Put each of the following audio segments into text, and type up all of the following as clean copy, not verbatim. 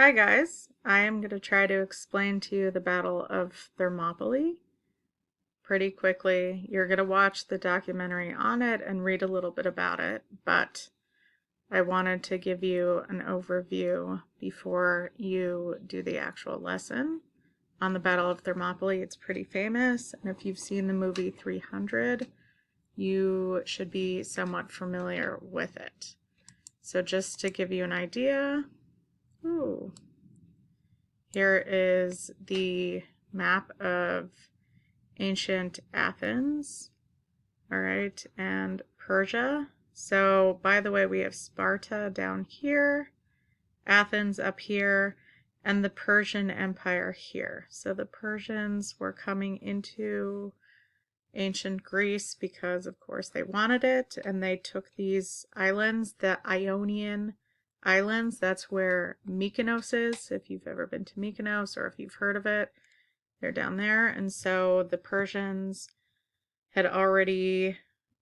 Hi guys, I am going to try to explain to you the Battle of Thermopylae pretty quickly. You're going to watch the documentary on it and read a little bit about it, but I wanted to give you an overview before you do the actual lesson on the Battle of Thermopylae. It's pretty famous, and if you've seen the movie 300, you should be somewhat familiar with it. So just to give you an idea, here is the map of ancient Athens, all right, and Persia. So, by the way, we have Sparta down here, Athens up here, and the Persian Empire here. So the Persians were coming into ancient Greece because, of course, they wanted it, and they took these islands, the Ionian Islands. That's where Mykonos is, if you've ever been to Mykonos or if you've heard of it. They're down there. And so the Persians had already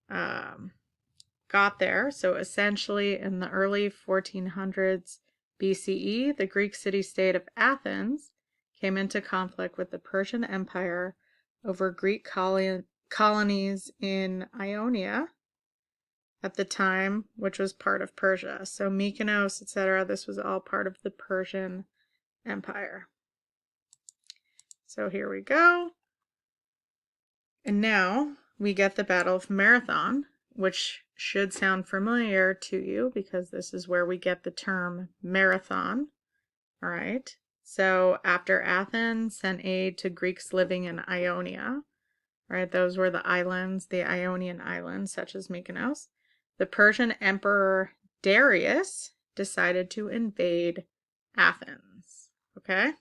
got there. So essentially in the early 1400s BCE, the Greek city-state of Athens came into conflict with the Persian Empire over Greek colonies in Ionia at the time, which was part of Persia. So Mykonos, etc., this was all part of the Persian Empire. So here we go. And now we get the Battle of Marathon, which should sound familiar to you because this is where we get the term marathon. All right. So after Athens sent aid to Greeks living in Ionia, right, those were the islands, the Ionian islands, such as Mykonos, the Persian Emperor Darius decided to invade Athens. Okay.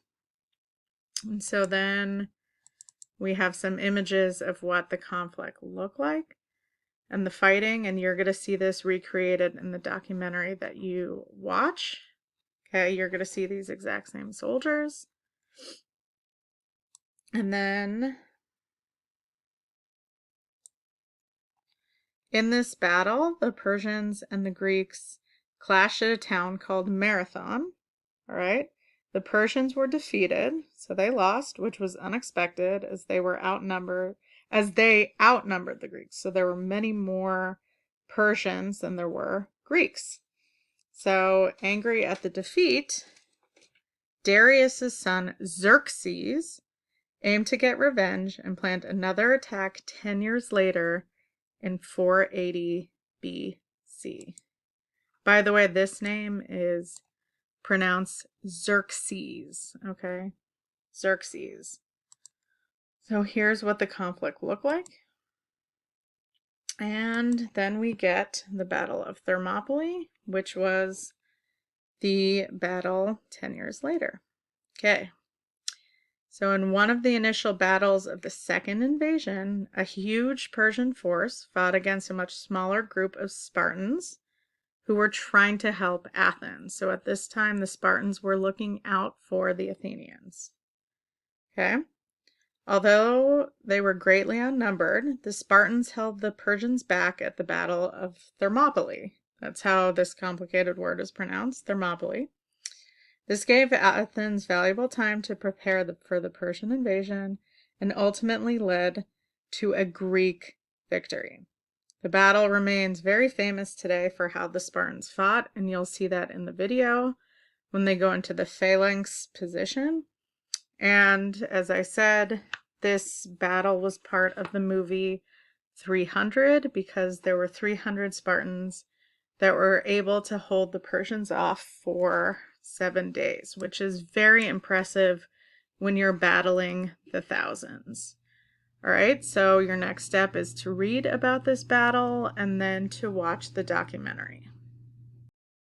And so then we have some images of what the conflict looked like and the fighting, and you're going to see this recreated in the documentary that you watch. Okay, you're going to see these exact same soldiers. And then in this battle, the Persians and the Greeks clashed at a town called Marathon. All right. The Persians were defeated, so they lost, which was unexpected as they outnumbered the Greeks. So there were many more Persians than there were Greeks. So angry at the defeat, Darius's son Xerxes aimed to get revenge and planned another attack 10 years later in 480 BC. By the way, this name is pronounced Xerxes, okay? Xerxes. So here's what the conflict looked like. And then we get the Battle of Thermopylae, which was the battle 10 years later. Okay. So in one of the initial battles of the second invasion, a huge Persian force fought against a much smaller group of Spartans who were trying to help Athens. So at this time, the Spartans were looking out for the Athenians. Okay. Although they were greatly outnumbered, the Spartans held the Persians back at the Battle of Thermopylae. That's how this complicated word is pronounced, Thermopylae. This gave Athens valuable time to prepare for the Persian invasion and ultimately led to a Greek victory. The battle remains very famous today for how the Spartans fought, and you'll see that in the video when they go into the phalanx position. And as I said, this battle was part of the movie 300 because there were 300 Spartans that were able to hold the Persians off for 7 days, which is very impressive when you're battling the thousands. All right, so your next step is to read about this battle and then to watch the documentary.